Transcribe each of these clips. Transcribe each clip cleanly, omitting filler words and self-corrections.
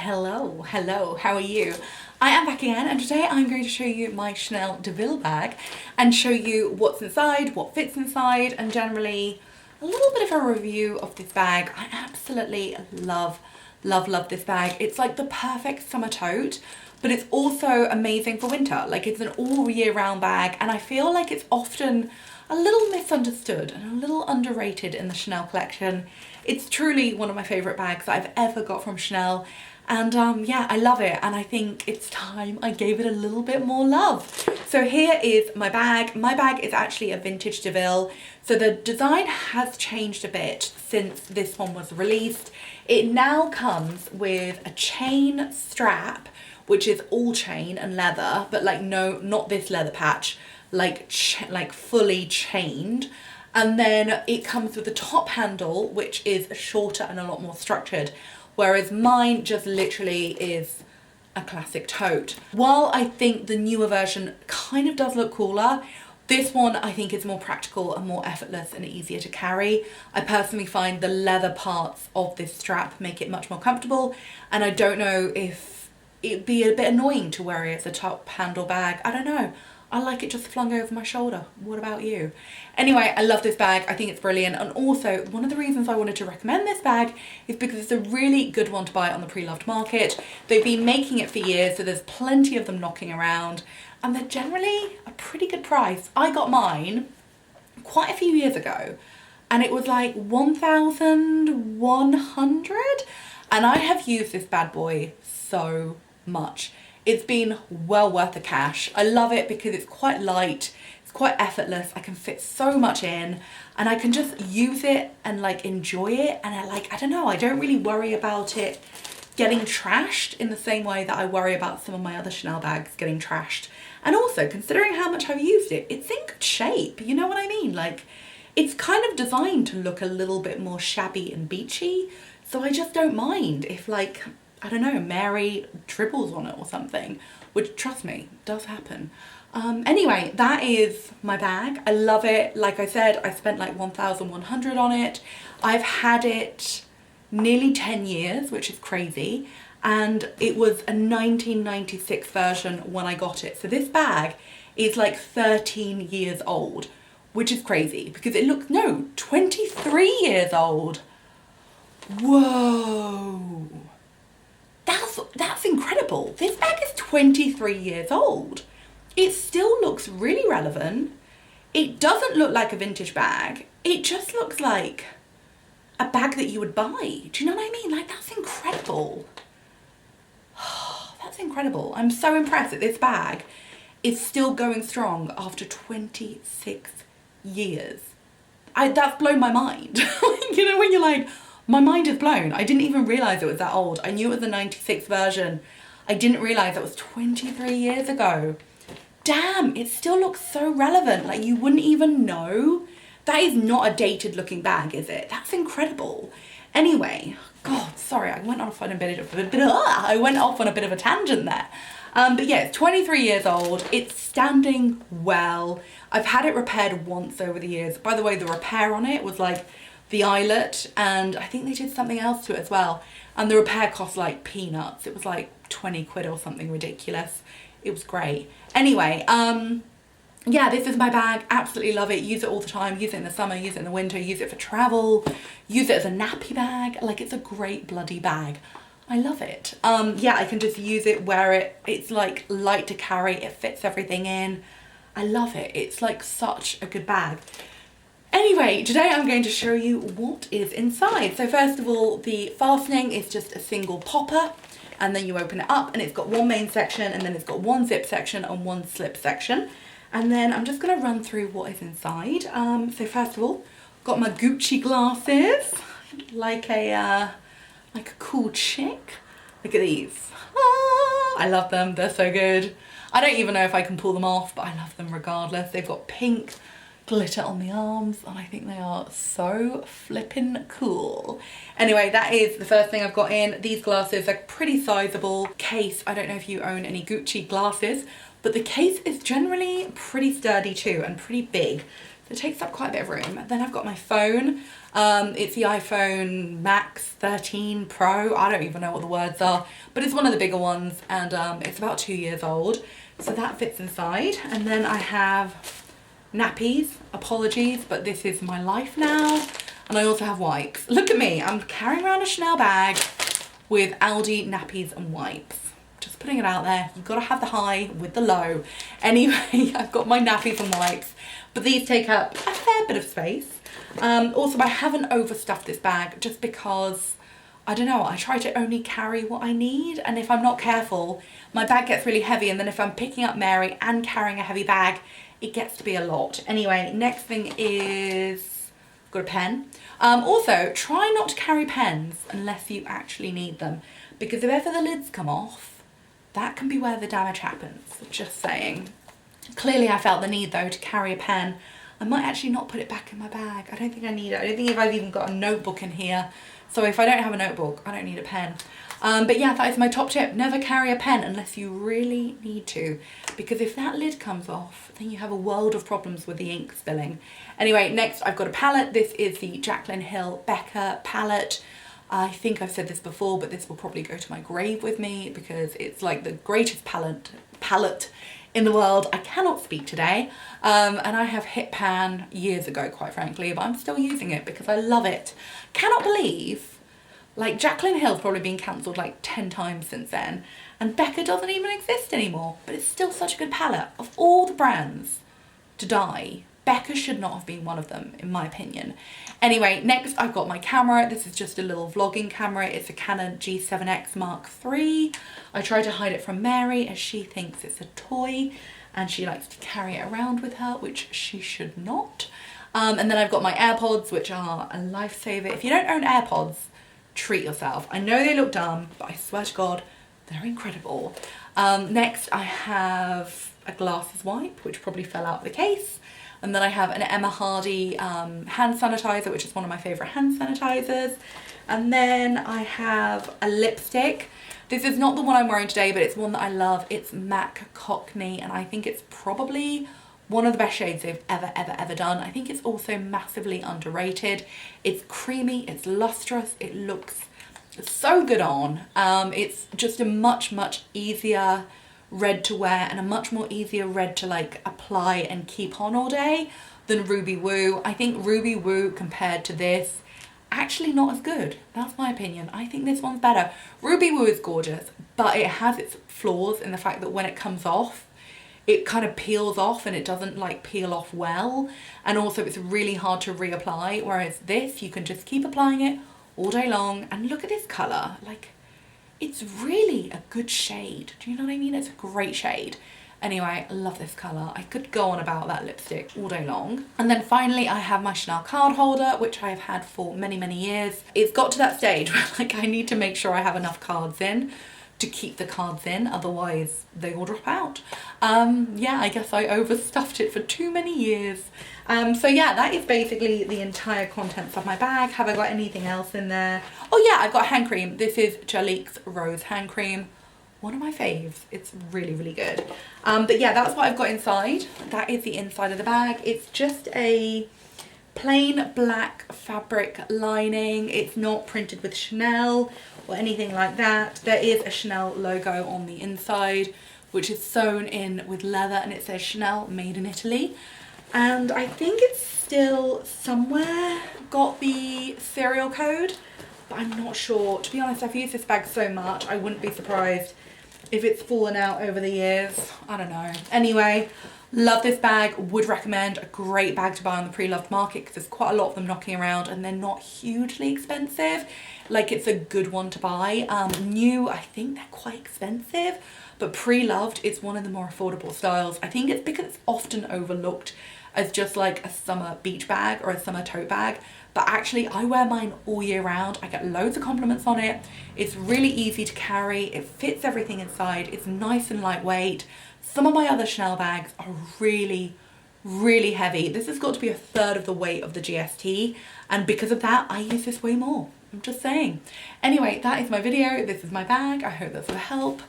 Hello, how are you? I am back again, and today I'm going to show you my Chanel Deauville bag and show you what's inside, what fits inside, and generally a little bit of a review of this bag. I absolutely love this bag. It's like the perfect summer tote, but it's also amazing for winter. Like, it's an all year round bag, and I feel like it's often a little misunderstood and a little underrated in the Chanel collection. It's truly one of my favourite bags that I've ever got from Chanel, and yeah, I love it, and I think it's time I gave it a little bit more love. So here is my bag. My bag is actually a vintage Deauville, so the design has changed a bit since this one was released. It now comes with a chain strap, which is all chain and leather, but like, no, not this leather patch, like fully chained. And then it comes with a top handle, which is shorter and a lot more structured, whereas mine just literally is a classic tote. While I think the newer version kind of does look cooler, this one I think is more practical and more effortless and easier to carry. I personally find the leather parts of this strap make it much more comfortable, and I don't know if it'd be a bit annoying to wear it as a top handle bag. I don't know. I like it just flung over my shoulder. What about you? Anyway, I love this bag. I think it's brilliant. And also, one of the reasons I wanted to recommend this bag is because it's a really good one to buy on the pre-loved market. They've been making it for years, so there's plenty of them knocking around, and they're generally a pretty good price. I got mine quite a few years ago, and it was like 1,100, and I have used this bad boy so much. It's been well worth the cash. I love it because it's quite light, it's quite effortless, I can fit so much in, and I can just use it and like enjoy it, and I don't know, I don't really worry about it getting trashed in the same way that I worry about some of my other Chanel bags getting trashed. And also, considering how much I've used it, it's in good shape, you know what I mean? Like, it's kind of designed to look a little bit more shabby and beachy, so I just don't mind if, like, I don't know, Mary dribbles on it or something, which, trust me, does happen. Anyway, that is my bag. I love it. Like I said, I spent like 1,100 on it. I've had it nearly 10 years, which is crazy. And it was a 1996 version when I got it. So this bag is like 13 years old, which is crazy because it looks, no, 23 years old. Whoa. That's incredible. This bag is 23 years old. It still looks really relevant. It doesn't look like a vintage bag. It just looks like a bag that you would buy. Do you know what I mean? Like, that's incredible. That's incredible. I'm so impressed that this bag is still going strong after 26 years. That's blown my mind. You know, when you're like, my mind is blown. I didn't even realise it was that old. I knew it was the 96 version. I didn't realise that was 23 years ago. Damn, it still looks so relevant. Like, you wouldn't even know. That is not a dated looking bag, is it? That's incredible. Anyway, God, sorry, I went off on a bit of a tangent there. But yeah, it's 23 years old. It's standing well. I've had it repaired once over the years. By the way, the repair on it was like the eyelet, and I think they did something else to it as well, and the repair cost like peanuts. It was like 20 quid or something ridiculous. It was great. Anyway, yeah, this is my bag. Absolutely love it. Use it all the time. Use it in the summer, use it in the winter, use it for travel, use it as a nappy bag. Like, it's a great bloody bag. I love it. Yeah, I can just use it, wear it. It's like light to carry. It fits everything in. I love it. It's like such a good bag. Anyway, today I'm going to show you what is inside. So first of all, the fastening is just a single popper, and then you open it up, and it's got one main section, and then it's got one zip section and one slip section. And then I'm just going to run through what is inside. So first of all, got my Gucci glasses, like a cool chick. Look at these. Ah, I love them. They're so good. I don't even know if I can pull them off, but I love them regardless. They've got pink glitter on the arms, and I think they are so flippin' cool. Anyway, that is the first thing I've got in. These glasses are pretty sizable. Case, I don't know if you own any Gucci glasses, but the case is generally pretty sturdy too and pretty big. So it takes up quite a bit of room. Then I've got my phone. It's the iPhone Max 13 Pro. I don't even know what the words are, but it's one of the bigger ones, and it's about 2 years old. So that fits inside. And then I have nappies. Apologies, but this is my life now. And I also have wipes. Look at me, I'm carrying around a Chanel bag with Aldi nappies and wipes. Just putting it out there. You've got to have the high with the low. Anyway, I've got my nappies and wipes, but these take up a fair bit of space. Also, I haven't overstuffed this bag just because, I don't know, I try to only carry what I need, and if I'm not careful, my bag gets really heavy, and then if I'm picking up Mary and carrying a heavy bag, it gets to be a lot. Anyway, next thing is, I've got a pen. Also, try not to carry pens unless you actually need them, because if ever the lids come off, that can be where the damage happens. Just saying. Clearly I felt the need though to carry a pen. I might actually not put it back in my bag. I don't think I need it. I don't think if I've even got a notebook in here. So if I don't have a notebook, I don't need a pen. But yeah, that is my top tip. Never carry a pen unless you really need to. Because if that lid comes off, then you have a world of problems with the ink spilling. Anyway, next I've got a palette. This is the Jaclyn Hill Becca palette. I think I've said this before, but this will probably go to my grave with me because it's like the greatest palette in the world. I cannot speak today. And I have hit pan years ago, quite frankly, but I'm still using it because I love it. Cannot believe, like, Jaclyn Hill's probably been cancelled like 10 times since then, and Becca doesn't even exist anymore, but it's still such a good palette. Of all the brands to die, Becca should not have been one of them, in my opinion. Anyway, next I've got my camera. This is just a little vlogging camera. It's a Canon G7X Mark III. I try to hide it from Mary as she thinks it's a toy and she likes to carry it around with her, which she should not. And then I've got my AirPods, which are a lifesaver. If you don't own AirPods, treat yourself. I know they look dumb, but I swear to God, they're incredible. Next I have a glasses wipe, which probably fell out of the case. And then I have an Emma Hardy hand sanitizer, which is one of my favourite hand sanitizers. And then I have a lipstick. This is not the one I'm wearing today, but it's one that I love. It's MAC Cockney, and I think it's probably one of the best shades they've ever done. I think it's also massively underrated. It's creamy, it's lustrous, it looks so good on. It's just a much easier red to wear and a much more easier red to like apply and keep on all day than Ruby Woo. I think Ruby Woo compared to this, actually not as good. That's my opinion. I think this one's better. Ruby Woo is gorgeous, but it has its flaws in the fact that when it comes off, it kind of peels off and it doesn't like peel off well. And also it's really hard to reapply, whereas this, you can just keep applying it all day long. And look at this color, like, it's really a good shade. Do you know what I mean? It's a great shade. Anyway, I love this colour. I could go on about that lipstick all day long. And then finally, I have my Chanel card holder, which I have had for many years. It's got to that stage where like I need to make sure I have enough cards in to keep the cards in, otherwise they will drop out. Yeah, I guess I overstuffed it for too many years. So yeah, that is basically the entire contents of my bag. Have I got anything else in there? Oh yeah, I've got hand cream. This is Jalique's Rose hand cream. One of my faves. It's really good. But yeah, that's what I've got inside. That is the inside of the bag. It's just a plain black fabric lining. It's not printed with Chanel or anything like that. There is a Chanel logo on the inside, which is sewn in with leather, and it says Chanel made in Italy. And I think it's still somewhere got the serial code, but I'm not sure. To be honest, I've used this bag so much, I wouldn't be surprised if it's fallen out over the years. I don't know. Anyway, love this bag. Would recommend. A great bag to buy on the pre-loved market because there's quite a lot of them knocking around and they're not hugely expensive. Like, it's a good one to buy. New, I think they're quite expensive, but pre-loved, it's one of the more affordable styles. I think it's because it's often overlooked as just like a summer beach bag or a summer tote bag, but actually I wear mine all year round. I get loads of compliments on it. It's really easy to carry. It fits everything inside. It's nice and lightweight. Some of my other Chanel bags are really heavy. This has got to be 1/3 of the weight of the GST, and because of that I use this way more. I'm just saying. Anyway, that is my video. This is my bag. I hope that's will help.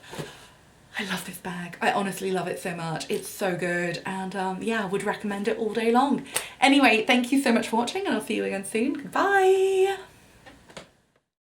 I love this bag. I honestly love it so much. It's so good, and yeah, I would recommend it all day long. Anyway, thank you so much for watching, and I'll see you again soon. Bye.